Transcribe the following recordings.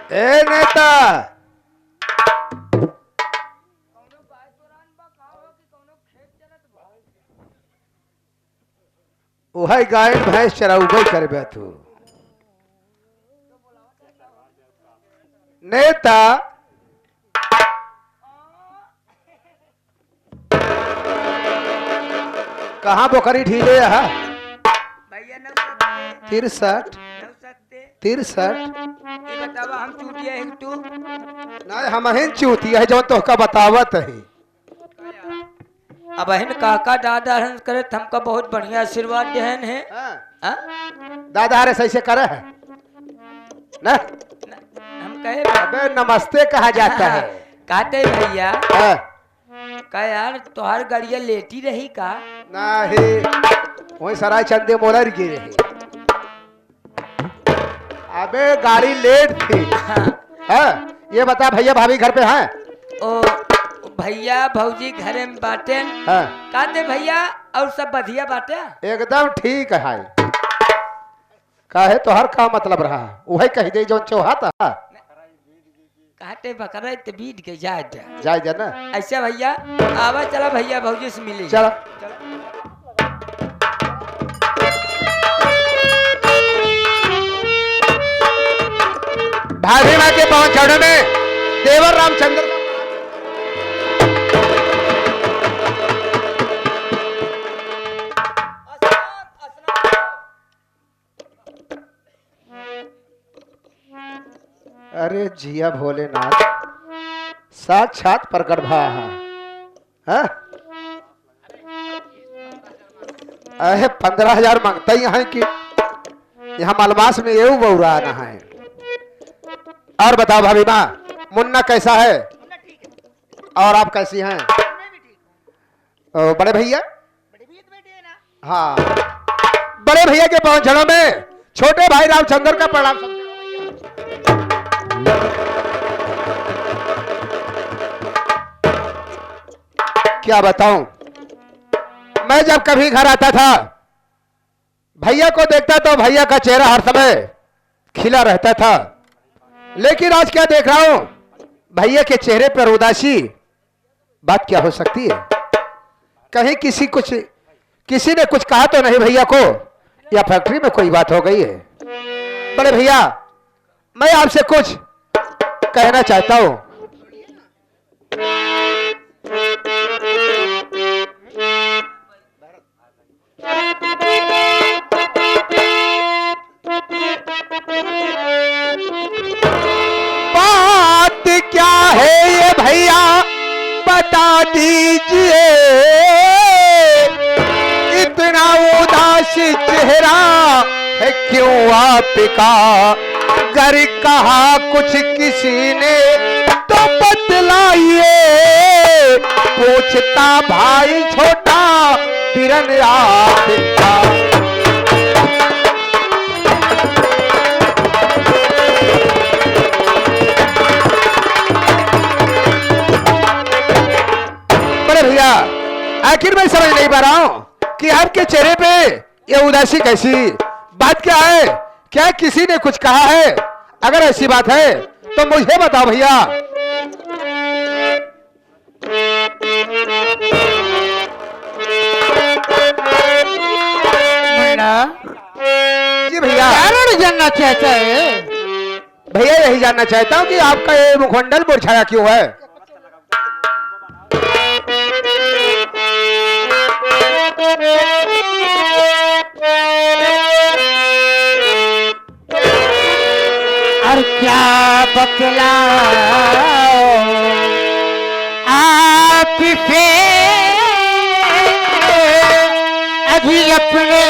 ए नेता वही गाय भैंस चराउबे करबे तू नेता कहाँ बोकरी ढीले है भैया नौ 63 बतावा हम चूतिया है तू ना हम हिन चूती है जो तो का बतावत है अब बहन काका दादा हंस करे हमका बहुत बढ़िया आशीर्वाद देहन है हाँ? दादा हरे सही से करे है ना हम कहे अबे नमस्ते कहा जाता है कहते भैया हाँ। का यार तोहार गाड़िया लेटी रही का नहीं वही सराय चंदे मोलर गिरे है अबे गाड़ी लेट थी हाँ। ये बता भैया भाभी घर पे हैं ओ भैया भौजी घरे में बाटे हाँ। कहते भैया और सब बढ़िया बाटे एकदम ठीक है काहे तो हर का मतलब रहा वही कही दे जो चौहाता कहते बकरा ते बीट के जाए जाए जा ना ऐसा भैया आवा चला भैया भौजी से मिले चलो भाभी माँ के पवन चढ़ने में देवर रामचंद्र अरे जिया भोलेनाथ साक्षात प्रकट भा है अरे 15,000 मांगता ही है कि यहाँ मलमास में ये बउरा आना है और बताओ भाभी माँ मुन्ना कैसा है और आप कैसी हैं बड़े भैया हाँ बड़े भैया के पहुंचने में छोटे भाई रामचंद्र का प्रणाम क्या बताऊं मैं जब कभी घर आता था भैया को देखता तो भैया का चेहरा हर समय खिला रहता था लेकिन आज क्या देख रहा हूं भैया के चेहरे पर उदासी बात क्या हो सकती है कहीं किसी ने कुछ कहा तो नहीं भैया को या फैक्ट्री में कोई बात हो गई है बड़े भैया मैं आपसे कुछ कहना चाहता हूं बात क्या है ये भैया बता दीजिए इतना उदास चेहरा है क्यों आपका घर कहा कुछ किसी ने तो बतलाइए पूछता भाई छोटा बिरन आपका भैया आखिर मैं समझ नहीं पा रहा हूं कि आपके चेहरे पे ये उदासी कैसी बात क्या है क्या किसी ने कुछ कहा है अगर ऐसी बात है तो मुझे बताओ भैया जी भैया कारण जानना चाहता है भैया यही जानना चाहता हूं कि आपका ये मुखमंडल मुरझाया क्यों है और क्या बतलाओ आप पे अभी अपने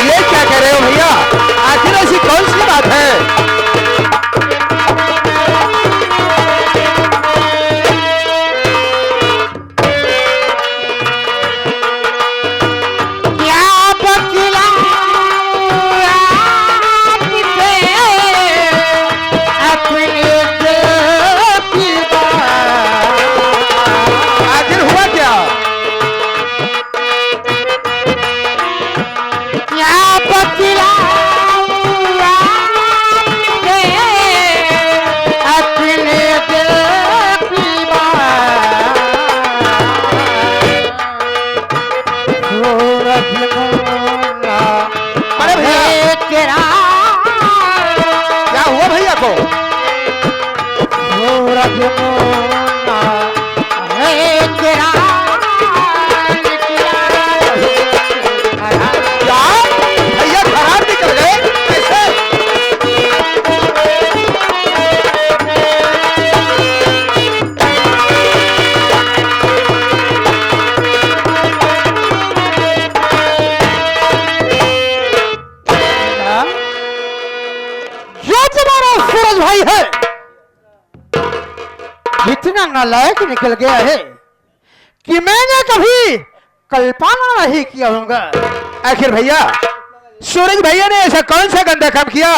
ये क्या कह रहे हो भैया आखिर ऐसी कौन सी बात है सूरज भाई है इतना नालायक निकल गया है कि मैंने कभी कल्पना नहीं किया होगा। आखिर भैया सूरज भैया ने ऐसा कौन सा गंदा काम किया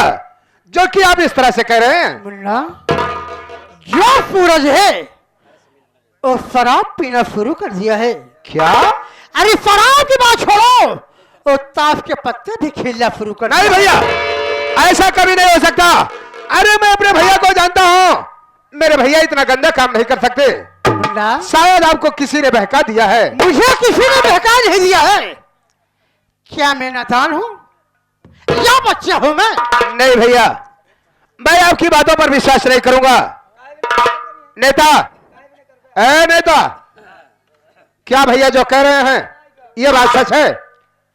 जो कि आप इस तरह से कह रहे हैं? मुन्ना, जो सूरज है वो शराब पीना शुरू कर दिया है। क्या? अरे शराब की बात छोड़ो, वो ताश के पत्ते भी खेलना शुरू कर नहीं दिया। भैया, ऐसा कभी नहीं हो सकता। अरे मैं अपने भैया को जानता हूँ, मेरे भैया इतना गंदा काम नहीं कर सकते। मुन्ना, शायद आपको किसी ने बहका दिया है। मुझे किसी ने बहका नहीं दिया है। क्या मैं नादान हूँ या बच्चा हूँ मैं? नहीं भैया, मैं आपकी बातों पर विश्वास नहीं करूंगा। नेता, नेता, क्या भैया जो कह रहे हैं ये बात सच है?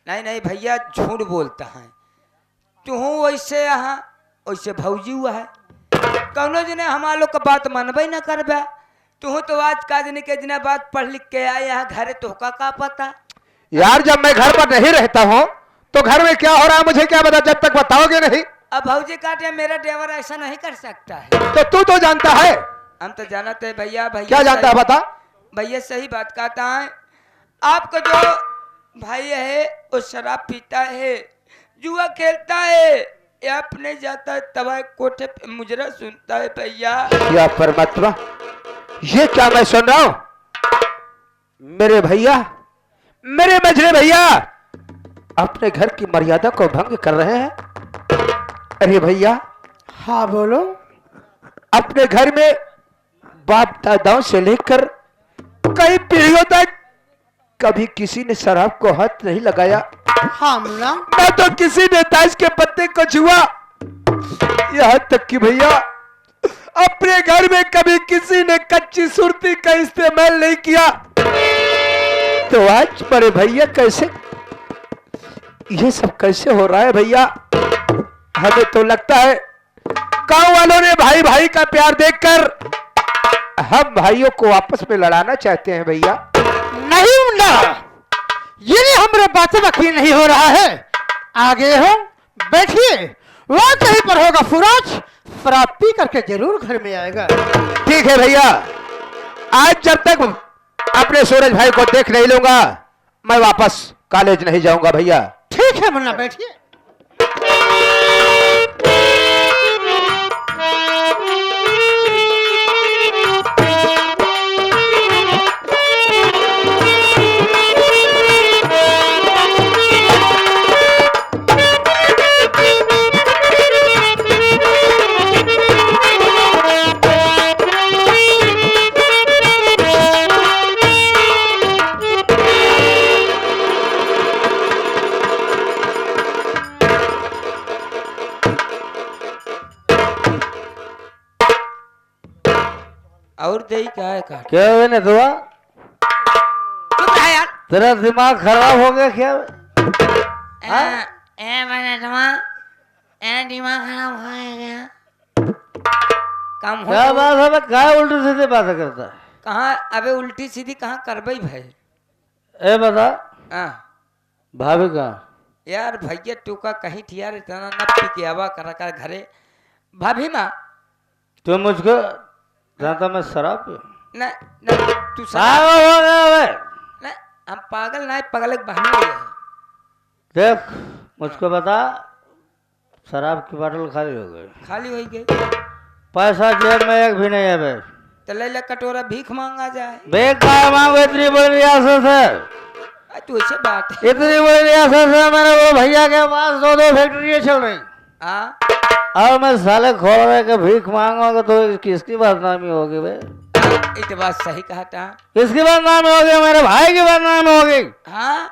नहीं नहीं भैया, झूठ बोलता है। तू वैसे यहाँ वैसे भौजी हुआ है, कौनो जने हमारे लोग का बात मनबे न करबे। तू तो आज का दिन के दिन बात पढ़ लिख के आए यहाँ घरे, तो का पता? यार जब मैं घर पर नहीं रहता हूँ तो घर में क्या हो रहा है मुझे क्या पता जब तक बताओगे नहीं। अब भौजी काटे, मेरा ड्राइवर ऐसा नहीं कर सकता है। तो तू तो जानता है। हम तो जानते हैं भैया। भैया क्या जानता है बता? भैया सही बात कहता है। आपका जो भाई है वो शराब पीता है, जुआ खेलता है, या अपने जाता है तवा कोठे पे मुजरा सुनता है भैया। क्या परमात्मा, ये क्या मैं सुन रहा हूं? मेरे भैया, मेरे मझले भैया अपने घर की मर्यादा को भंग कर रहे हैं। अरे भैया, हाँ बोलो। अपने घर में बाप दादाओं से लेकर कई पीढ़ियों तक कभी किसी ने शराब को हाथ नहीं लगाया। हाँ मुन्ना, ना तो किसी ने ताश के पत्ते को छुआ, यहाँ तक कि भैया अपने घर में कभी किसी ने कच्ची सुरती का इस्तेमाल नहीं किया। तो आज बड़े भैया कैसे, ये सब कैसे हो रहा है भैया? हमें तो लगता है गांव वालों ने भाई भाई का प्यार देखकर हम भाइयों को आपस में लड़ाना चाहते हैं भैया। नहीं मुन्ना, ये हमारे बातें यकीन नहीं हो रहा है। आगे हो, बैठिए, वहां कहीं पर होगा सूरज, शराब पी करके जरूर घर में आएगा। ठीक है भैया, आज जब तक अपने सूरज भाई को देख नहीं लूंगा मैं वापस कॉलेज नहीं जाऊंगा भैया। ठीक है मुन्ना, बैठिए। और दही क्या है काट? क्या हुआ ने दुआ? चुप रह यार। तेरा दिमाग खराब हो गया क्या? मैंने दिमाग खराब हो गया। काम क्या हो बात है बे? क्या उल्टी सीधी बातें करता है? कहाँ? अबे उल्टी सीधी कहाँ करबई भाई? ए बता, हाँ भाभी कहाँ? यार भैया तू का कहीं ठियार इतना न पी के आवा कर घरे। भाभी माँ तू मुझको जानता मैं शराब पी? न न तू साहब हो गया बे? न हम पागल ना पगल बहने है। देख मुझको बता, शराब की बोतल खाली हो गई, खाली हो गई पैसा जेब में एक भी नहीं है बे। तो ले ले कटोरा भीख मांगा जाए। बेग का मांगो, इतनी बड़ी रियासत है, तू ऐसे बात है। इतनी बड़ी रियासत है, मेरे वो भैया के पास 2-2 फैक्ट्रियाँ चल रही। हाँ और मैं साले खोल रहे के भीख मांगोगे तो किसकी बदनामी होगी बे? ये तो बात सही कहा था। किसकी बदनामी होगी? मेरे भाई की बदनामी होगी हाँ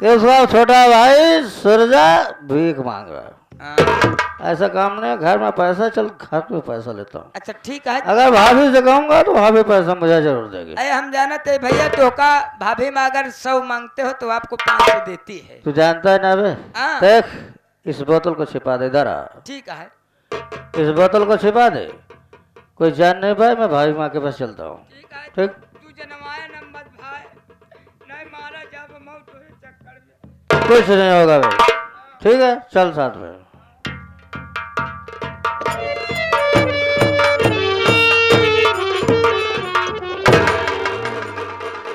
कि उसका छोटा भाई सुरजा भीख मांग रहा है। हाँ। ऐसा काम नहीं, घर में पैसा चल, घर में पैसा लेता हूँ। अच्छा ठीक है। अगर भाभी से कहूंगा तो भाभी पैसा मुझे जरूर देगी। अरे हम जानते भैया तो का भाभी में अगर 100 मांगते हो तो आपको 500 देती है। तू जानता है ना बे? हाँ। देख इस बोतल को छिपा दे, इधर आ। ठीक है। इस बोतल को छिपा दे, कोई जान नहीं पाए, मैं भाई माँ के पास चलता हूँ। ठीक है। ठीक। तू जनमाया नंबर भाई नहीं मारा जब मौत हुई चक्कर में। कुछ नहीं होगा भाई, ठीक है, चल साथ में।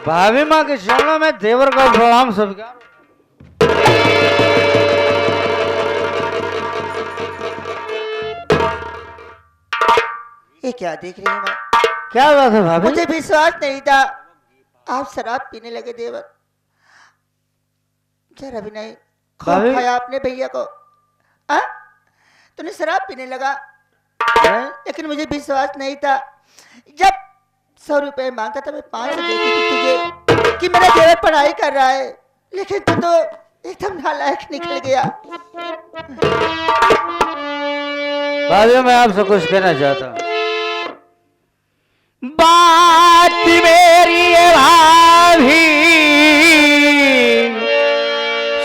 भाभी माँ के चरणों में देवर का प्रणाम स्वीकार। ये क्या देख रही हैं माँ? क्या बात है भाभी? मुझे विश्वास नहीं था आप शराब पीने लगे देवर। जरा भी नहीं भाभी? खाया आपने भैया को। आ? तूने शराब पीने लगा, लेकिन मुझे विश्वास नहीं था। जब 100 रुपए मांगता था मैं 500 देती थी तुझे कि मेरा देवर पढ़ाई कर रहा है, लेकिन तू तो एकदम नालायक निकल गया। भाभी मैं आपसे कुछ कहना चाहता हूँ। बात मेरी है भाभी,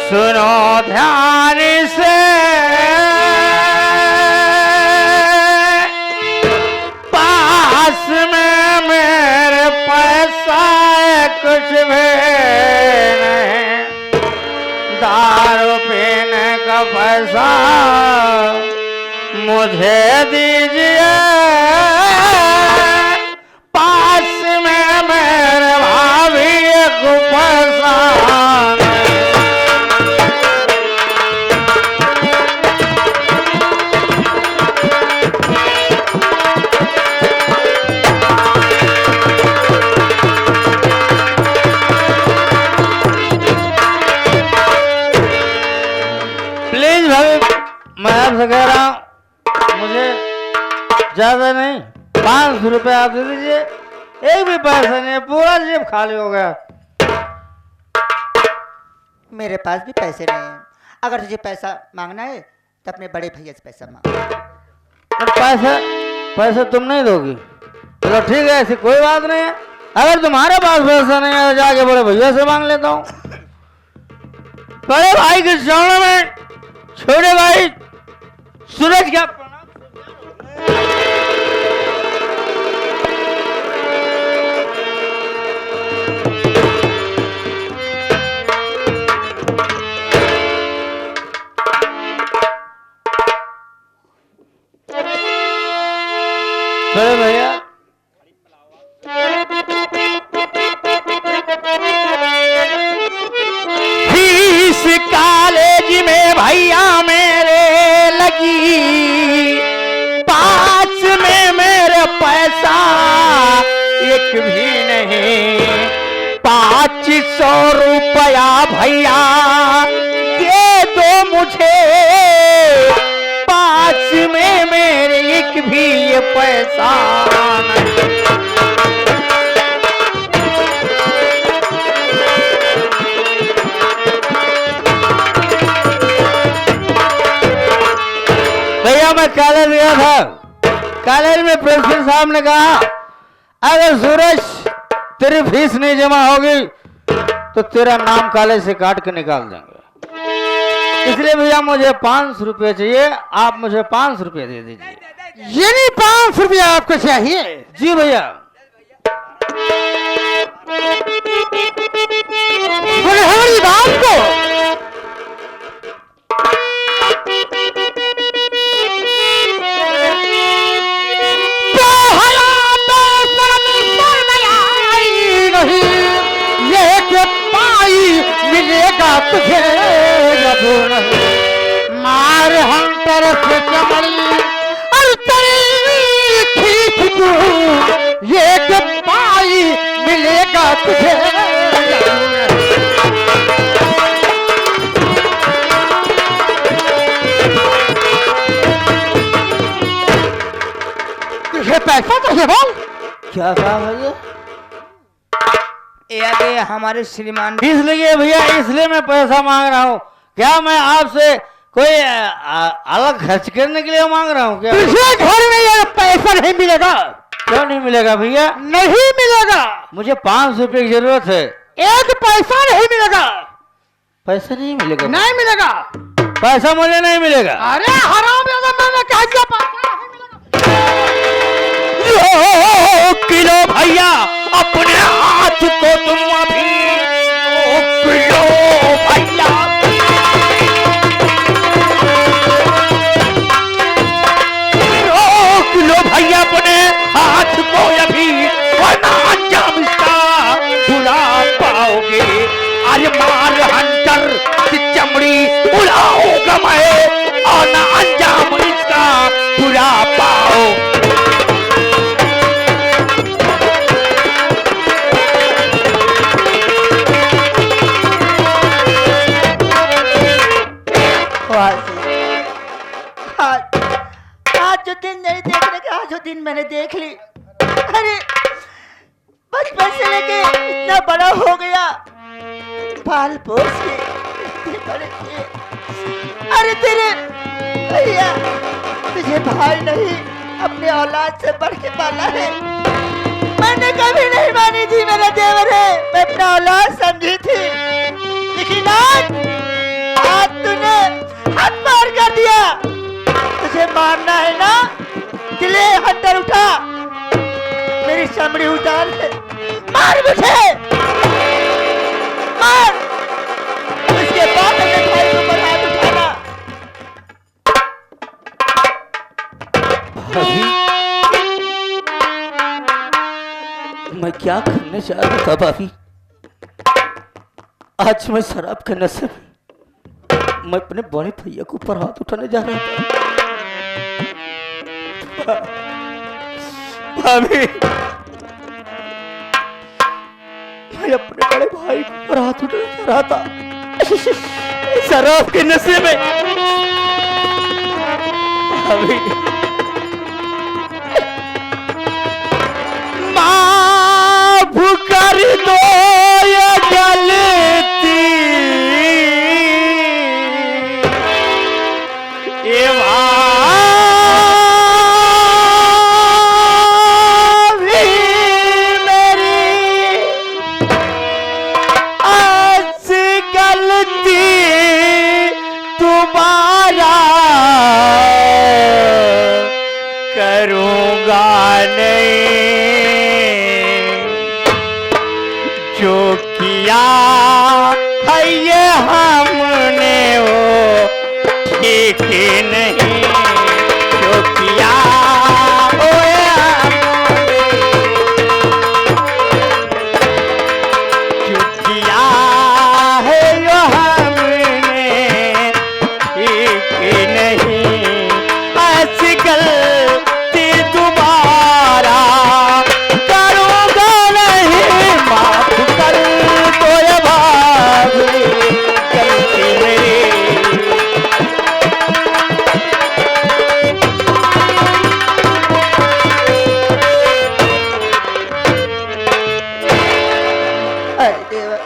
सुनो ध्यान से। पास में मेरे पैसा है कुछ भी नहीं, दारू पीने का पैसा मुझे दीजिए। पास में मेरे भाभी को पैसा प्लीज भाभी मैं आपसे कह रहा हूँ, मुझे ज्यादा नहीं 500 रुपए आप दे दीजिए। एक भी पैसा नहीं है, पूरा जेब खाली हो गया। मेरे पास भी पैसे नहीं हैं। अगर तुझे पैसा मांगना है तो अपने बड़े भैया से पैसा मांग। तो पैसा तुम नहीं दोगी? चलो ठीक है, ऐसी कोई बात नहीं है। अगर तुम्हारे पास पैसा नहीं है तो जाके बड़े भैया से मांग लेता हूँ। बड़े भाई के चरणों में छोटे भाई सूरज क्या प्रणाम। बड़े भैया फीस कॉलेज में भैया मेरे लगी, पास में मेरे पैसा एक भी नहीं। 500 रुपया भैया दे दो मुझे, पास में मेरे एक भी ये पैसा नहीं। भैया मैं कॉलेज गया था, कॉलेज में प्रिंसिपल साहब ने कहा अगर सूरज तेरी फीस नहीं जमा होगी तो तेरा नाम कॉलेज से काट के निकाल देंगे। इसलिए भैया मुझे 500 रुपये चाहिए, आप मुझे 500 रुपये दे दीजिए। ये नहीं 500 रुपया आपको चाहिए? जी भैया। बोले हमारी बात को मिलेगा तुझे जब नहीं। मार हम तरफ चमड़ी और तेरी खींच तू, ये कि पाई मिलेगा तुझे जब नहीं। तुझे पैसा चाहिए बोल? क्या कहा भैया? ये आगे हमारे श्रीमान इसलिए भैया, इसलिए मैं पैसा मांग रहा हूँ। क्या मैं आपसे कोई अलग खर्च करने के लिए मांग रहा हूँ क्या? तुझे घर में ये पैसा नहीं मिलेगा। क्यों नहीं मिलेगा भैया? नहीं मिलेगा। मुझे 500 रुपये की जरूरत है। एक पैसा नहीं मिलेगा। पैसा नहीं मिलेगा? नहीं मिलेगा। पैसा मुझे नहीं मिलेगा। अरे हराम ज्यादा, मैंने कह दिया पैसा नहीं मिलेगा। किलो भैया अपने हाथ को तुम अभी किलो भैया, किलो भैया अपने हाथ को अभी, वरना अंजाम इसका बुरा गम है और न अंजाम इसका बुरा पाओ। आज आज जो दिन नहीं देखने का, आज जो दिन मैंने देख ली। अरे बचपन से लेके इतना बड़ा हो गया, पाल पोस के इतने बड़े किए। अरे तेरे भैया तुझे भाई नहीं अपने औलाद से बढ़ के पाला है। मैंने कभी नहीं मानी थी मेरा देवर है, मैं अपना औलाद समझी थी, लेकिन आज तूने हाथ मार कर दिया। तुझे मारना है ना, दिले हंटर उठा, मेरी चमड़ी उतार ले, मार मुझे, मार। उसके बाद अपने भाई के ऊपर हाथ उठाना। मैं क्या करने जा रहा था भाभी? आज मैं शराब के नशे में मैं अपने बड़े भैया के ऊपर हाथ उठाने जा रहा था। भाभी मैं अपने बड़े भाई के ऊपर हाथ उठाने जा रहा था शराब के नशे में। भाभी माफ कर दो ये गलती, ये भाभी मेरी आज गलती दोबारा करूँगा नहीं। जो किया है ये हमने वो ठीक नहीं, जो किया वो हमने, जो किया है ये हमने ठीक नहीं। ऐसी गलती दोबारा करूँगा नहीं, माफ कर दो ये भाभी गलती मेरी। अरे देवर,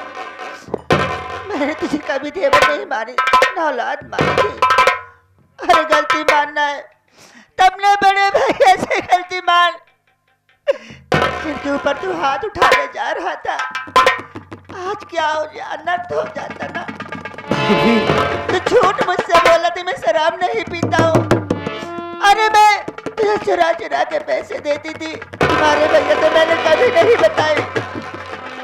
मैंने तुझे कभी देवर नहीं मानी, ना औलाद मानी थी। अरे गलती मानना है तब ने बड़े भैया से गलती मान, जिनके ऊपर तू हाथ उठाने जा रहा था। आज क्या हो गया, अनर्थ हो जाता ना। तो झूठ मुझसे बोला थी मैं शराब नहीं पीता हूँ। अरे मैं तुझे चुरा चुरा के पैसे देती थी, तुम्हारे भैया तो मैंने कभी नहीं बताई,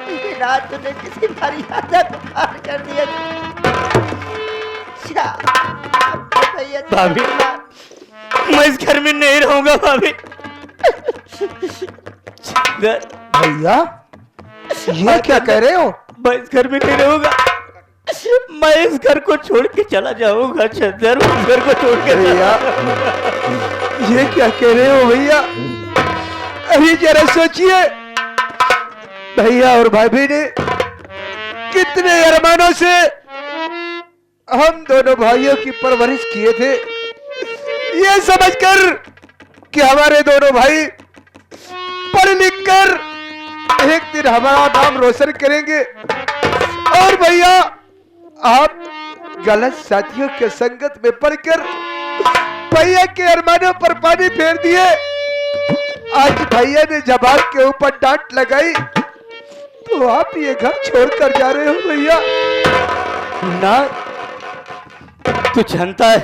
लेकिन आज तूने किसी मर्यादा को पार कर दिया। क्या अपने भैया से भाभी। मार। मैं इस घर में नहीं रहूंगा भाभी। भैया ये क्या कह रहे हो? मैं इस घर में नहीं रहूंगा, मैं इस घर को छोड़ के चला जाऊंगा। चंदर इस घर को छोड़ के भैया ये क्या कह रहे हो भैया? अरे जरा सोचिए, भैया और भाभी ने कितने अरमानों से हम दोनों भाइयों की परवरिश किए थे, ये समझकर कि हमारे दोनों भाई पढ़ लिख कर एक दिन हमारा नाम रोशन करेंगे। और भैया आप गलत साथियों के संगत में पड़कर भैया के अरमानों पर पानी फेर दिए। आज भैया ने जबान के ऊपर डांट लगाई तो आप ये घर छोड़कर जा रहे हो भैया। ना तू जानता है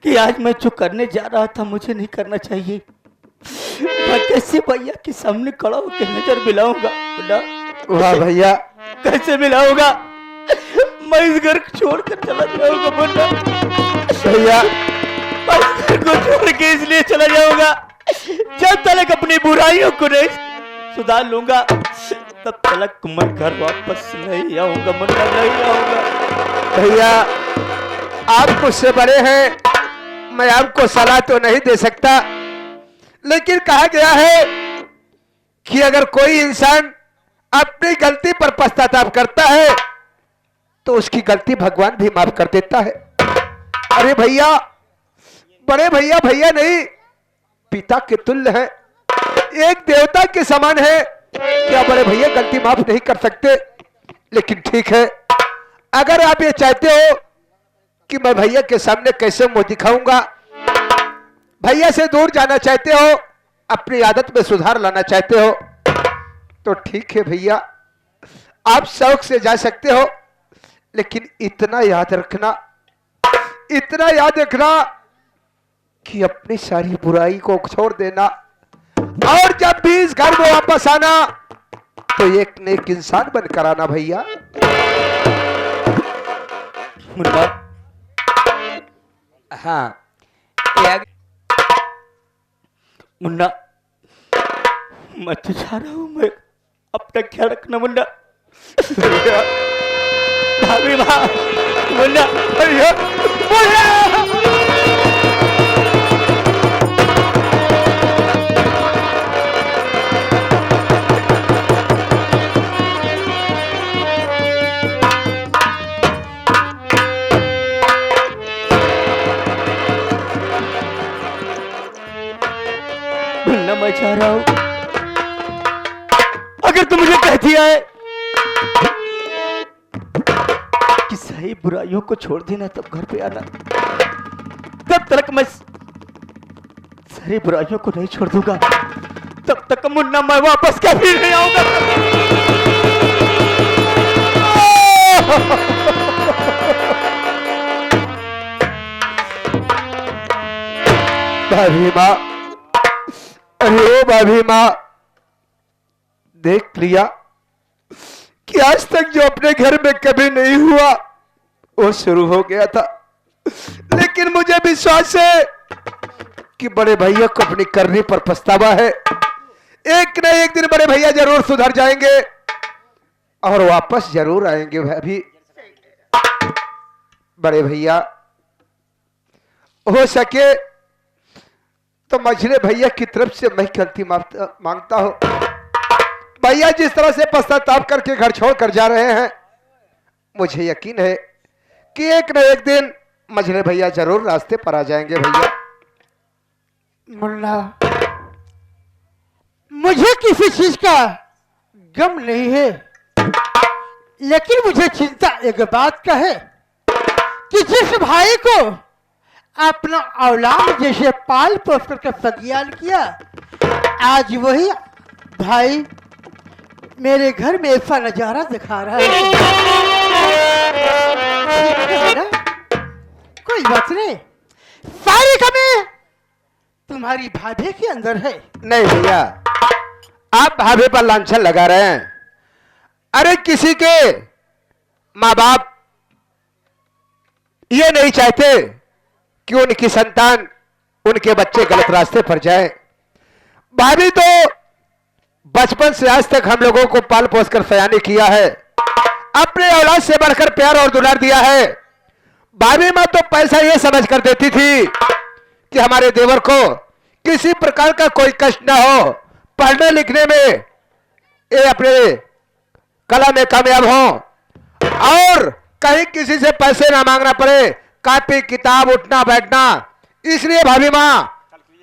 कि आज मैं जो करने जा रहा था मुझे नहीं करना चाहिए। मैं कैसे भैया के सामने खड़ा होकर नजर मिलाऊंगा? वाह भैया, कैसे मिलाऊंगा? मैं इस घर को छोड़कर चला जाऊंगा मुन्ना। भैया मैं इस घर को छोड़ के इसलिए चला जाऊंगा जब तक अपनी बुराइयों को नहीं सुधार लूंगा तब तक मैं घर वापस नहीं आऊंगा मुन्ना, नहीं आऊंगा। भैया आप मुझसे बड़े हैं, मैं आपको सलाह तो नहीं दे सकता, लेकिन कहा गया है कि अगर कोई इंसान अपनी गलती पर पश्चाताप करता है तो उसकी गलती भगवान भी माफ कर देता है। अरे भैया, बड़े भैया भैया नहीं, पिता के तुल्य है, एक देवता के समान है। क्या बड़े भैया गलती माफ नहीं कर सकते? लेकिन ठीक है, अगर आप ये चाहते हो कि मैं भैया के सामने कैसे मुंह दिखाऊंगा, भैया से दूर जाना चाहते हो, अपनी आदत में सुधार लाना चाहते हो, तो ठीक है भैया, आप शौक से जा सकते हो। लेकिन इतना याद रखना, इतना याद रखना कि अपनी सारी बुराई को छोड़ देना, और जब भी इस घर में वापस आना तो एक नेक इंसान बनकर आना भैया। मुन्ना, हाँ मुन्ना, मैं तो जा रहा हूँ, मैं अपना ख्याल रखना मुन्ना। भाभी माँ, मुन्ना, भैया, मुन्ना। मुन्ना, मैं चाह रहा हूं, अगर तुम मुझे कह दिया है कि सही बुराइयों को छोड़ देना तब घर पे आना, तब तक मैं सारी बुराइयों को नहीं छोड़ दूंगा। तब तक मुन्ना मैं वापस कभी नहीं आऊंगा। भाभी माँ, अरे ओ भाभी माँ, देख लिया कि आज तक जो अपने घर में कभी नहीं हुआ वो शुरू हो गया था। लेकिन मुझे विश्वास है कि बड़े भैया को अपनी करनी पर पछतावा है। एक न एक दिन बड़े भैया जरूर सुधर जाएंगे और वापस जरूर आएंगे। भाभी, बड़े भैया, हो सके तो मझले भैया की तरफ से मैं गलती मांगता हूं। भैया जिस तरह से पश्चाताप करके घर छोड़कर जा रहे हैं, मुझे यकीन है कि एक न एक दिन मझले भैया जरूर रास्ते पर आ जाएंगे। भैया, मुन्ना, मुझे किसी चीज का गम नहीं है, लेकिन मुझे चिंता एक बात का है कि जिस भाई को अपना औलाद जैसे पाल पोस करके सज्ञान किया, आज वही भाई मेरे घर में ऐसा नजारा दिखा रहा है। कोई बात नहीं, सारी कमी तुम्हारी भाभी के अंदर है। नहीं भैया, आप भाभी पर लांछन लगा रहे हैं। अरे किसी के माँ बाप ये नहीं चाहते कि उनकी संतान, उनके बच्चे गलत रास्ते पर जाए। भाभी तो बचपन से आज तक हम लोगों को पाल पोस कर सयानी किया है, अपने औलाद से बढ़कर प्यार और दुलार दिया है। भाभी माँ तो पैसा ये समझ कर देती थी कि हमारे देवर को किसी प्रकार का कोई कष्ट ना हो, पढ़ने लिखने में ये अपने कला में कामयाब हो और कहीं किसी से पैसे ना मांगना पड़े, कॉपी किताब उठना बैठना। इसलिए भाभी माँ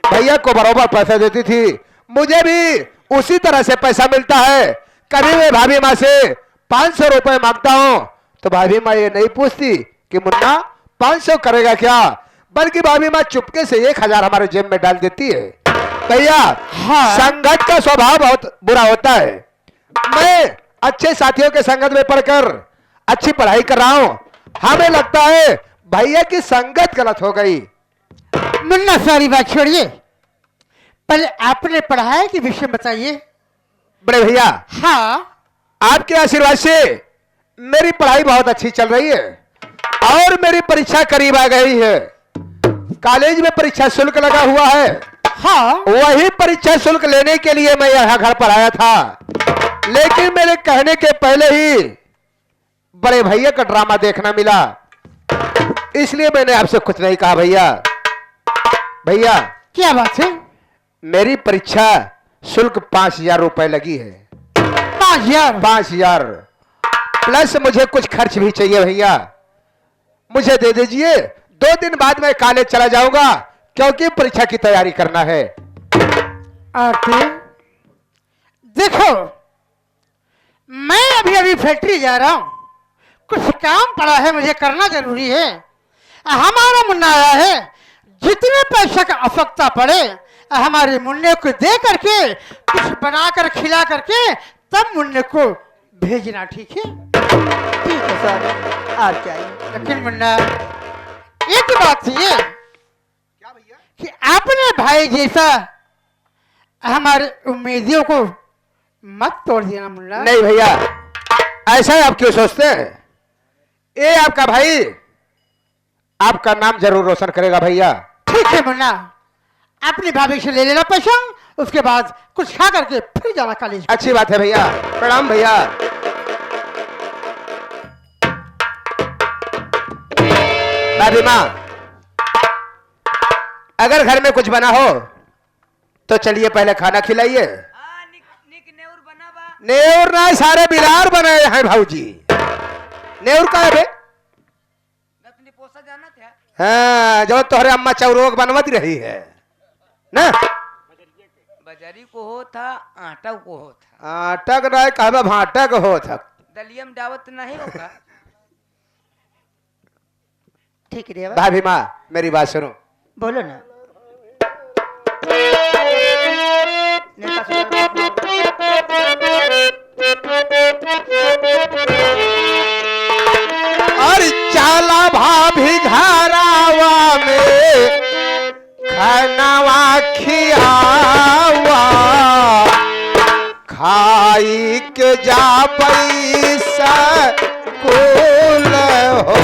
भैया को बराबर पैसा देती थी, मुझे भी उसी तरह से पैसा मिलता है। कभी मैं भाभी माँ से 500 रुपए मांगता हूं तो भाभी माँ ये नहीं पूछती कि मुन्ना 500 करेगा क्या, बल्कि भाभी माँ चुपके से 1000 हमारे जेब में डाल देती है। भैया, हाँ। संगत का स्वभाव बहुत बुरा होता है। मैं अच्छे साथियों के संगत में पढ़कर अच्छी पढ़ाई कर रहा हूं, हमें लगता है भैया की संगत गलत हो गई। मुन्ना, सारी बात छोड़िए, पहले आपने पढ़ाई के विषय बताइए। बड़े भैया, हाँ, आपके आशीर्वाद से मेरी पढ़ाई बहुत अच्छी चल रही है और मेरी परीक्षा करीब आ गई है। कॉलेज में परीक्षा शुल्क लगा हुआ है, हाँ, वही परीक्षा शुल्क लेने के लिए मैं यहाँ घर पर आया था। लेकिन मेरे कहने के पहले ही बड़े भैया का ड्रामा देखना मिला। इसलिए मैंने आपसे कुछ नहीं कहा भैया। भैया क्या बात है? मेरी परीक्षा शुल्क 5,000 रुपए लगी है। 5,000? 5,000 प्लस मुझे कुछ खर्च भी चाहिए भैया, मुझे दे दीजिए। 2 दिन बाद मैं कॉलेज चला जाऊंगा क्योंकि परीक्षा की तैयारी करना है। आरती देखो, मैं अभी अभी फैक्ट्री जा रहा हूं, कुछ काम पड़ा है, मुझे करना जरूरी है। हमारा मुन्ना आया है, जितने पैसे का आवश्यकता पड़े हमारे मुन्ने को दे करके कुछ बनाकर खिला करके तब मुन्ने को भेजना, ठीक है? ठीक है सर, आप जाइए। लेकिन मुन्ना एक बात ये कि अपने भाई जैसा हमारे उम्मीदियों को मत तोड़ देना मुन्ना। नहीं भैया, ऐसा ही आप क्यों सोचते हैं? ये आपका भाई आपका नाम जरूर रोशन करेगा भैया। ठीक है मुन्ना, अपनी भाभी से ले लेना पैसा, उसके बाद कुछ खा करके फिर जाना कॉलेज। अच्छी बात है भैया, प्रणाम भैया। दादी माँ, अगर घर में कुछ बना हो तो चलिए पहले खाना खिलाइए। नेउर बना बा। नेउर ना, सारे बिलार बनाए हैं भाऊजी। नेउर का है बे? अपनी पोसा जाना था। हाँ, जो तोहरे अम्मा चौरोग बनवती रही है ना। बजारी को हो था, आटा को हो था, आटा का नहीं कहबा, भाटा का हो था। दलियम दावत नहीं होगा। ठीक है भाभी माँ, मेरी बात सुनो। बोलो ना। नेता सुनो। और चाला भाभी घरावा में खानावा खियावा, खाई के जा पैसा कुल हो।